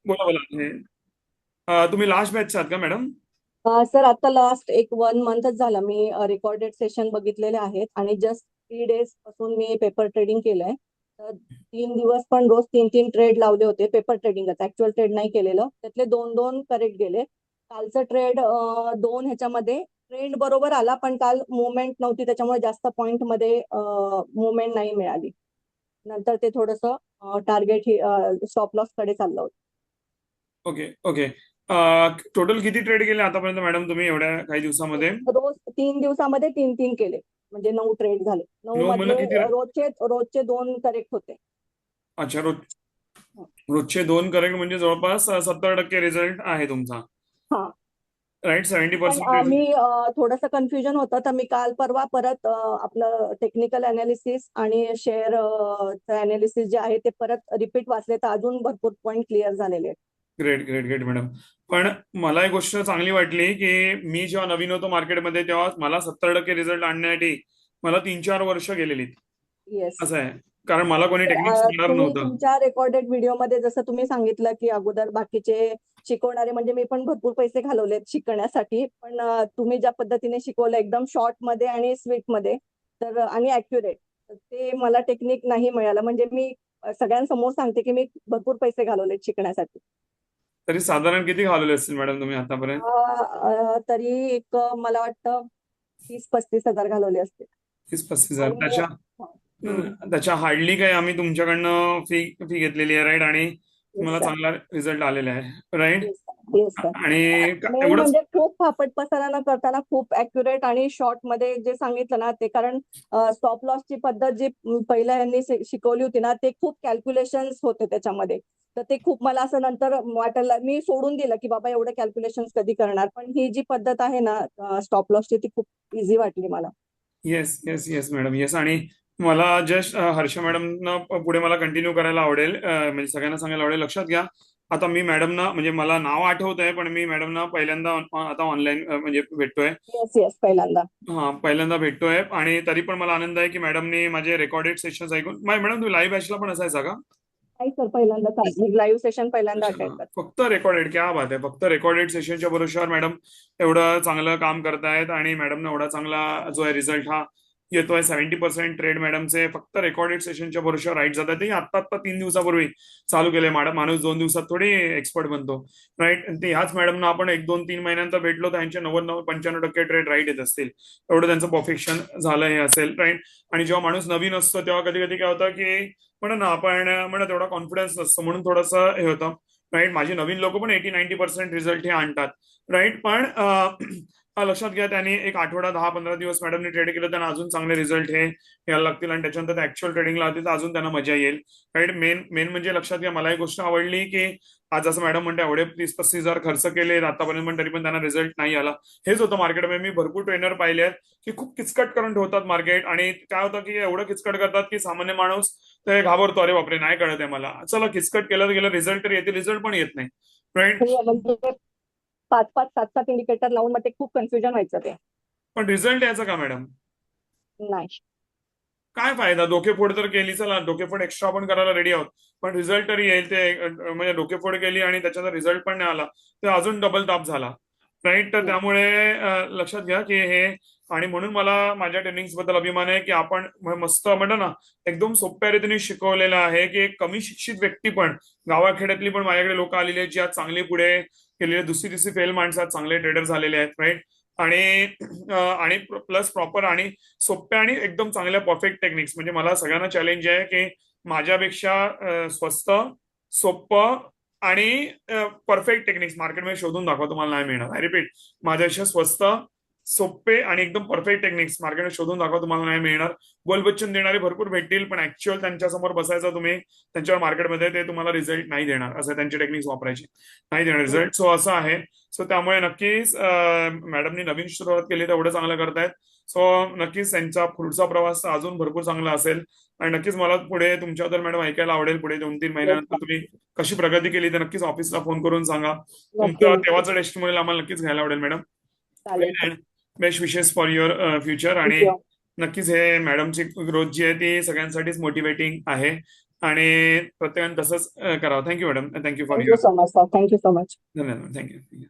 बोला बोला. तुम्ही लास्ट बॅच आहात का मॅडम? सर आता लास्ट एक 1 मंथच झाला मी रेकॉर्डेड सेशन बघितलेले आहेत आणि जस्ट 3 डेज पासून मी पेपर ट्रेडिंग केलंय. तर 3 दिवस पण रोज 3 3 ट्रेड लावले होते. पेपर ट्रेडिंगच, ऍक्च्युअल ट्रेड नाही केलेलं. त्यातले दोन दोन करेक्ट गेले. कालचं ट्रेड दोन ह्याच्यामध्ये ट्रेंड बरोबर आला, पण काल मुवमेंट नव्हती, त्याच्यामुळे जास्त पॉइंट मध्ये मुवमेंट नाही मिळाली. नंतर ते थोडंसं टार्गेट स्टॉप लॉस कडे चाललं होतं. Okay okay. टोटल किती ट्रेड केले आतापर्यंत मॅडम तुम्ही एवढ्या काही दिवसामध्ये? रोज 3 दिवसामध्ये 3 3 केले, म्हणजे 9 ट्रेड झाले. नऊ नऊ महिन्यात मधले किती रोजचे रोजचे दोन करेक्ट होते. अच्छा, रोजचे दोन करेक्ट म्हणजे जवळपास 70% रिझल्ट आहे तुमचा. हा. राईट, सेव्हन्टी पण पर्सेंट मी रिझल्ट. थोडंसं कन्फ्युजन होतं, तर मी काल परवा परत आपलं टेक्निकल अनालिसिस आणि शेअर अनालिसिस जे आहे ते परत रिपीट वाचले, तर अजून भरपूर पॉईंट क्लिअर झालेले आहेत. Great great great madam. पण मला एक गोष्ट चांगली वाटली की मी जेव्हा नवीन होतो मार्केटमध्ये तेव्हा मला 70% रिझल्ट आणण्यासाठी मला 3 4 वर्ष गेलेली. येस. असं आहे. कारण मला कोणी टेक्निक सांगणार तुम्ही नव्हतं. तुमच्या रेकॉर्डेड व्हिडिओमध्ये जसं तुम्ही सांगितलं की अगोदर बाकीचे शिकवणारे, म्हणजे मी पण भरपूर पैसे घालवलेत शिकण्यासाठी, पण तुम्ही ज्या पद्धतीने शिकवलं एकदम शॉर्ट मध्ये आणि स्वीट मध्ये, तर आणि ऍक्युरेट, ते मला टेक्निक नाही मिळालं. म्हणजे मी सगळ्यांसमोर सांगते की मी भरपूर पैसे घालवलेत शिकण्यासाठी. तरी साधारण किती घालवले असतील मॅडम तुम्ही आतापर्यंत? तरी एक मला वाटतं 30 35 हजार घालवले असते. 30 35 हजार आणि त्याच्या त्याच्या हार्डली काही आम्ही तुमच्याकडनं फी फी घेतलेली आहे, राईट? आणि येस तुम्हाला सर. चांगला रिझल्ट आलेला आहे, right? Yes sir. Yes sir. आणि मेन एवढंच. म्हणजे खूप फापट पसारा न करताना खूप अॅक्युरेट आणि शॉर्ट मध्ये जे सांगितलं ना ते, कारण स्टॉप लॉसची पद्धत जी पहिल्या यांनी शिकवली होती ना, ते खूप कॅल्क्युलेशन्स होते त्याच्यामध्ये. तर ते खूप मला असं नंतर वाटायला, मी सोडून दिलं की बाबा एवढे कॅल्क्युलेशन्स कधी करणार. पण ही जी पद्धत आहे ना स्टॉप लॉसची, ती खूप इझी वाटली मला. Yes yes yes madam, yes. आणि मला जस्ट हर्षा मॅडम पुढे मला कंटिन्यू करायला आवडेल, म्हणजे सगळ्यांना सांगायला आवडेल. लक्षात घ्या, आता मी मॅडमना, म्हणजे मला नाव आठवत आहे पण मी मॅडमना पहिल्यांदा आता ऑनलाईन म्हणजे भेटतोय. येस येस, पहिल्यांदा. हा, पहिल्यांदा भेटतोय. आणि तरी पण मला आनंद आहे की मॅडमने माझे रेकॉर्डेड सेशन्स ऐकून. मॅडम तुम्ही लाईव्ह बॅचला पण असायचा का? नाही सर, पहिल्यांदाच लाईव्ह सेशन पहिल्यांदा अच्छा, अटेंड करते. फक्त रेकॉर्डेड, क्या बात आहे. फक्त रेकॉर्डेड सेशनच्या भरोश्यावर मॅडम एवढं चांगलं काम करतायत आणि मॅडमनं एवढा चांगला जो आहे रिझल्ट हा येतोय. 70% ट्रेड मॅडमचे फक्त रेकॉर्डेड सेशनच्या भरोश्यावर राईट जातात. ते आत्ता आत्ता 3 दिवसापूर्वी चालू केले मॅडम. माणूस 2 दिवसात थोडी एक्सपर्ट बनतो, राईट? ते ह्याच मॅडमना आपण 1 2 3 महिन्यानंतर भेटलो तर त्यांचे 90 95% ट्रेड राईट येत असतील. एवढं त्यांचं परफेक्शन झालं हे असेल, राईट? आणि जेव्हा माणूस नवीन असतो तेव्हा कधी कधी काय होतं की म्हणा ना आपण म्हणा तेवढा कॉन्फिडन्स नसतो, म्हणून थोडंसं हे होतं, राईट? माझी नवीन लोक पण 80 90% रिझल्ट हे आणतात, राईट? पण लक्षात घ्या, त्यांनी एक आठवडा 10 15 दिवस मॅडमने ट्रेड केलं, त्यांना अजून चांगले रिझल्ट हे यायला लागतील आणि त्याच्यानंतर ऍक्च्युअल ट्रेडिंगला होते तर अजून त्यांना मजा येईल, राईट? मेन मेन म्हणजे लक्षात घ्या, मला एक गोष्ट आवडली की आज असं मॅडम म्हणते एवढे 30 35 हजार खर्च केले आतापर्यंत पण तरी पण त्यांना रिझल्ट नाही आला. हेच होतं मार्केटमध्ये. मी भरपूर ट्रेनर पाहिले आहेत की खूप किचकट करून ठेवतात मार्केट, आणि काय होतं की एवढं किचकट करतात की सामान्य माणूस ते घाबरतो, अरे बापरे नाही कळत आहे मला. चला, किचकट केलं तर गेलं, रिझल्ट तर येते, रिझल्ट पण येत नाही, राईट? हो, म्हणजे 5 5 7 7 इंडिकेटर लावून मग ते खूप कन्फ्युजन व्हायचं ते. पण रिझल्ट यायचा का मॅडम? नाही. काय फायदा? डोकेफोड तर केली, चला डोकेफोड एक्स्ट्रा आपण करायला रेडी आहोत, पण रिझल्ट तरी येईल ते. म्हणजे डोकेफोड केली आणि त्याच्याचा रिझल्ट पण नाही आला तर अजून डबल ताप झाला, राईट? तर त्यामुळे लक्षात घ्या की हे. आणि म्हणून मला माझ्या ट्रेनिंग्स बद्दल अभिमान आहे की आपण मस्त म्हणतो ना, एकदम सोप्या रीतीने शिकवलेलं आहे की एक कमी शिक्षित व्यक्ती पण, गावाखेड्यातली पण माझ्याकडे लोक आलेली आहेत जी आज चांगली पुढे गेलेले, दुसरी तिसरी फेल माणसं आज चांगले ट्रेडर झालेले आहेत, राईट? आणि आणि प्लस प्रॉपर आणि सोप्या आणि एकदम चांगल्या परफेक्ट टेक्निक्स. म्हणजे मला सगळ्यांना चॅलेंज आहे की माझ्यापेक्षा स्वस्त, सोपं आणि परफेक्ट टेक्निक्स मार्केटमध्ये शोधून दाखवा, तुम्हाला नाही मिळणार. आय रिपीट, माझ्यापेक्षा स्वस्त, सोपे आणि एकदम परफेक्ट टेक्निक्स मार्केटमध्ये शोधून दाखवा, तुम्हाला नाही मिळणार. बोलबच्चन देणारे भरपूर भेटतील, पण ऍक्च्युअल त्यांच्यासमोर बसायचं तुम्ही, त्यांच्यावर मार्केटमध्ये ते तुम्हाला रिझल्ट नाही देणार. असं त्यांची टेक्निक्स वापरायची, नाही देणार रिझल्ट. सो असं आहे. सो त्यामुळे नक्कीच मॅडमनी नवीन सुरुवात केली तर एवढं चांगलं करतायत. सो नक्कीच त्यांचा पुढचा प्रवास अजून भरपूर चांगला असेल. आणि नक्कीच मला पुढे तुमच्याबद्दल मॅडम ऐकायला आवडेल. पुढे 2 3 महिन्यानंतर तुम्ही कशी प्रगती केली तर नक्कीच ऑफिसला फोन करून सांगा. नक्की तुमचं नक्की. तेव्हाचं टेस्टिमोनियल आम्हाला नक्कीच घ्यायला आवडेल मॅडम. चालेल sir. Best wishes for your future. आणि थँक्यू. नक्कीच हे मॅडमची ग्रोथ जी आहे ती सगळ्यांसाठीच मोटिवेटिंग आहे. आणि प्रत्येकाने तसंच करावं. Thank you madam, thank you for thank you your so much sir, thank you so much. धन्यवाद, थँक्यू.